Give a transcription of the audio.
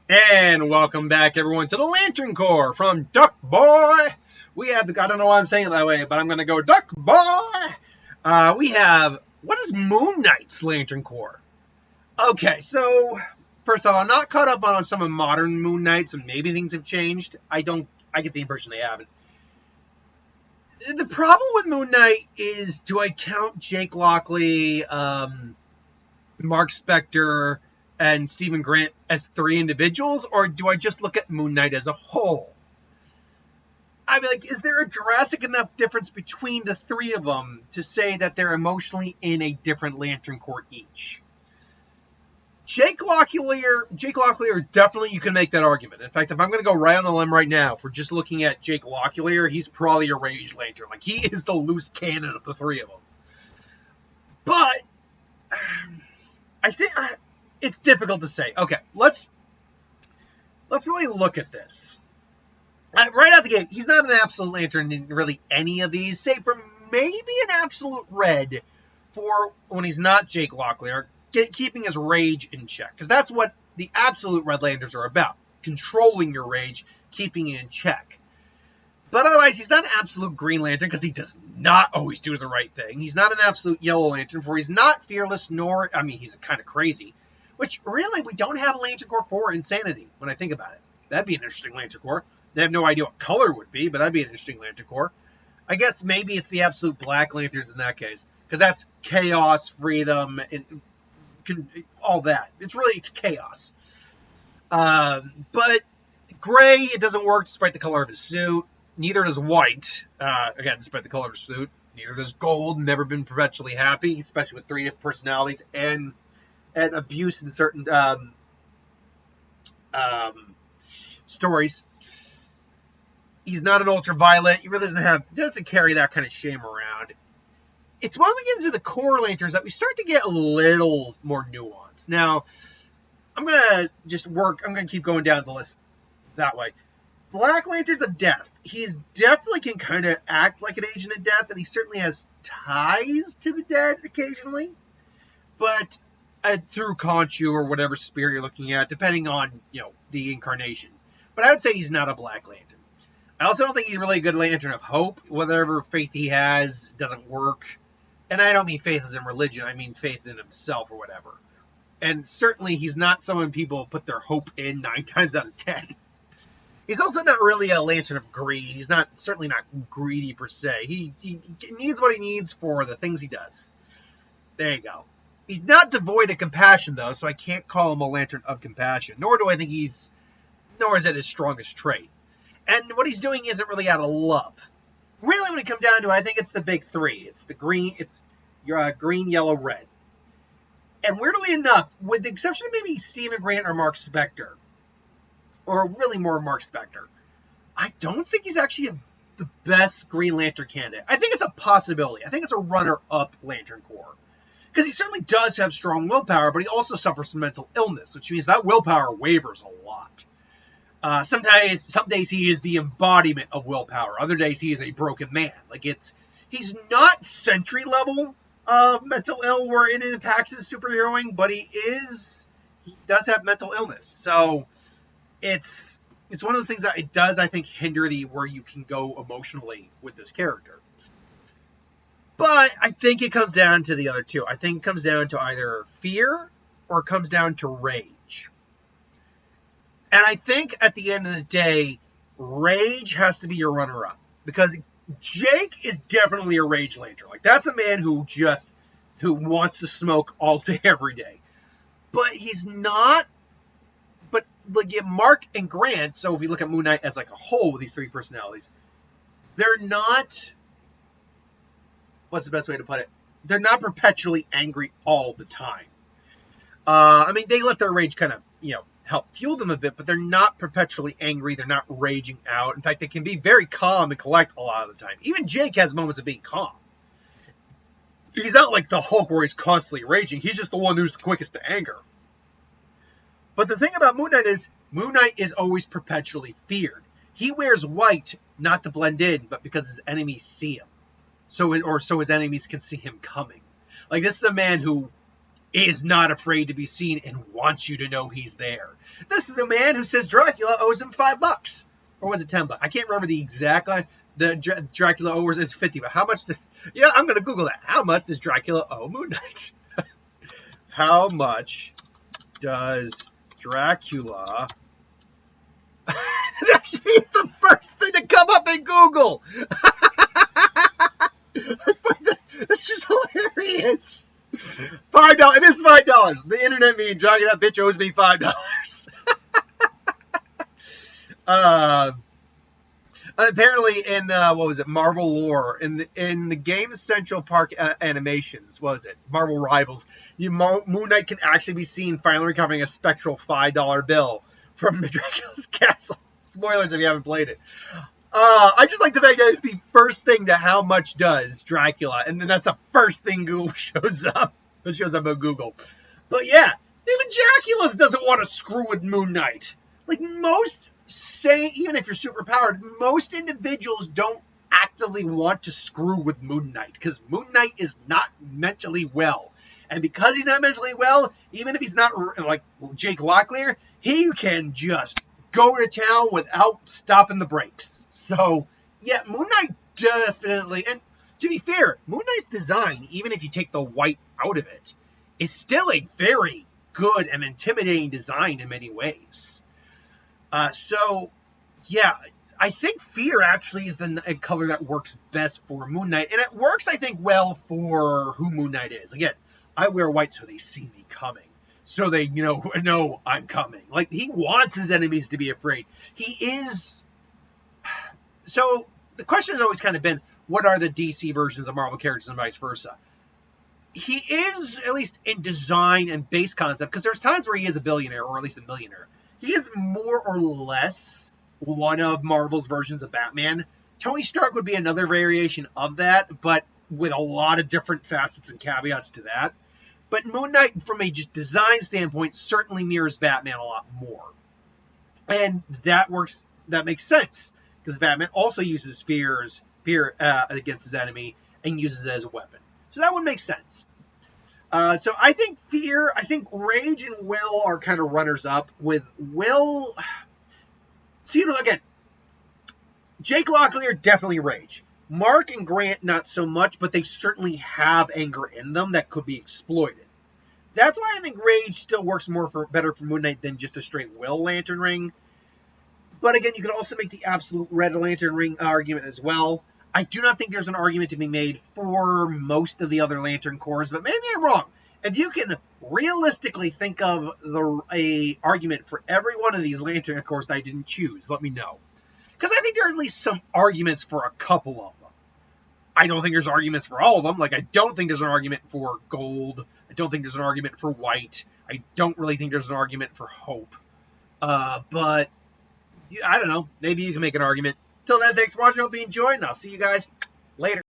And welcome back, everyone, to the Lantern Corp from Duck Boy. We have I don't know why I'm saying it that way, but I'm going to go Duck Boy. We have, what is Moon Knight's Lantern Corp? Okay, so, first off, I'm not caught up on some of modern Moon Knights, and maybe things have changed. I get the impression they haven't. The problem with Moon Knight is, do I count Jake Lockley, Mark Spector, and Stephen Grant as three individuals, or do I just look at Moon Knight as a whole? I mean, is there a drastic enough difference between the three of them to say that they're emotionally in a different Lantern Corps each? Jake Locklear, definitely you can make that argument. In fact, if I'm going to go right on the limb right now, if we're just looking at Jake Locklear, he's probably a Rage Lantern. He is the loose cannon of the three of them. But I think it's difficult to say. Okay, let's really look at this. Right out the gate, he's not an absolute Lantern in really any of these, save for maybe an absolute Red for when he's not Jake Locklear, keeping his rage in check. Because that's what the absolute Red Lanterns are about, controlling your rage, keeping it in check. But otherwise, he's not an absolute Green Lantern because he does not always do the right thing. He's not an absolute Yellow Lantern, for he's not fearless, he's kind of crazy. Which, really, we don't have a Lantern Corps for Insanity, when I think about it. That'd be an interesting Lantern Corps. They have no idea what color would be, but that'd be an interesting Lantern Corps. I guess maybe it's the absolute Black Lanterns in that case, because that's chaos, freedom, and all that. It's chaos. But gray, it doesn't work despite the color of his suit. Neither does white, again, despite the color of his suit. Neither does gold, never been perpetually happy, especially with three different personalities and abuse in certain stories. He's not an ultraviolet. He really doesn't carry that kind of shame around. It's when we get into the core lanterns that we start to get a little more nuance. Now, I'm going to keep going down the list that way. Black Lantern's of Death. He's definitely can kind of act like an agent of death, and he certainly has ties to the dead occasionally. But through Khonshu or whatever spirit you're looking at, depending on, the incarnation. But I would say he's not a Black Lantern. I also don't think he's really a good Lantern of Hope. Whatever faith he has doesn't work. And I don't mean faith as in religion. I mean faith in himself or whatever. And certainly he's not someone people put their hope in 9 times out of 10. He's also not really a Lantern of Greed. He's certainly not greedy per se. He needs what he needs for the things he does. There you go. He's not devoid of compassion, though, so I can't call him a Lantern of Compassion. Nor is it his strongest trait. And what he's doing isn't really out of love. Really, when it comes down to it, I think it's the big three. It's the green, green, yellow, red. And weirdly enough, with the exception of maybe Stephen Grant or Mark Spector, or really more Mark Spector, I don't think he's actually the best Green Lantern candidate. I think it's a possibility. I think it's a runner-up Lantern Corps. Because he certainly does have strong willpower, but he also suffers from mental illness, which means that willpower wavers a lot. Some days he is the embodiment of willpower. Other days he is a broken man. He's not Sentry level mental ill where it impacts his superheroing, but he does have mental illness. So it's one of those things that it does, I think, hinder where you can go emotionally with this character. But I think it comes down to the other two. I think it comes down to either fear or it comes down to rage. And I think at the end of the day, rage has to be your runner-up. Because Jake is definitely a Rage Lantern. That's a man who wants to smoke all day, every day. But he's not. But Mark and Grant, so if you look at Moon Knight as a whole with these three personalities, they're not. What's the best way to put it? They're not perpetually angry all the time. They let their rage kind of, help fuel them a bit, but they're not perpetually angry. They're not raging out. In fact, they can be very calm and collect a lot of the time. Even Jake has moments of being calm. He's not like the Hulk where he's constantly raging. He's just the one who's the quickest to anger. But the thing about Moon Knight is always perpetually feared. He wears white not to blend in, but because his enemies see him. So his enemies can see him coming. This is a man who is not afraid to be seen and wants you to know he's there. This is a man who says Dracula owes him $5. Or was it $10? I can't remember the exact line. The Dracula owes is $50. But how much? I'm going to Google that. How much does Dracula owe Moon Knight? How much does Dracula? It actually is the first thing to come up in Google. I find that's just hilarious. $5. It is $5. The internet mean, Johnny, that bitch owes me $5. Apparently, in what was it, Marvel lore, in the game's Central Park animations, what was it, Marvel Rivals, Moon Knight can actually be seen finally recovering a spectral $5 bill from Dracula's castle. Spoilers if you haven't played it. I just like the fact that it's the first thing that how much does Dracula, and then that's the first thing Google shows up. It shows up on Google. But yeah, even Dracula doesn't want to screw with Moon Knight. Like most, say, even if you're super powered, most individuals don't actively want to screw with Moon Knight because Moon Knight is not mentally well. And because he's not mentally well, even if he's not like Jake Locklear, he can just go to town without stopping the brakes. So, yeah, Moon Knight definitely, and to be fair, Moon Knight's design, even if you take the white out of it, is still a very good and intimidating design in many ways. So, yeah, I think Fear actually is the color that works best for Moon Knight, and it works, I think, well for who Moon Knight is. Again, I wear white so they see me coming. So they, know I'm coming. Like, he wants his enemies to be afraid. He is... So, the question has always kind of been, what are the DC versions of Marvel characters and vice versa? He is, at least in design and base concept, because there's times where he is a billionaire, or at least a millionaire. He is more or less one of Marvel's versions of Batman. Tony Stark would be another variation of that, but with a lot of different facets and caveats to that. But Moon Knight, from a just design standpoint, certainly mirrors Batman a lot more. And that works, that makes sense, because Batman also uses fear against his enemy and uses it as a weapon. So that would make sense. So I think Fear, I think Rage and Will are kind of runners-up, with Will... So, again, Jake Locklear, definitely Rage. Mark and Grant, not so much, but they certainly have anger in them that could be exploited. That's why I think Rage still works better for Moon Knight than just a straight Will Lantern Ring. But again, you could also make the absolute Red Lantern Ring argument as well. I do not think there's an argument to be made for most of the other Lantern Corps, but maybe I'm wrong. If you can realistically think of a argument for every one of these Lantern Corps that I didn't choose, let me know. Because I think there are at least some arguments for a couple of them. I don't think there's arguments for all of them. Like, I don't think there's an argument for Gold. I don't think there's an argument for White. I don't really think there's an argument for Hope. But, I don't know. Maybe you can make an argument. Till then, thanks for watching. I hope you enjoyed, and I'll see you guys later.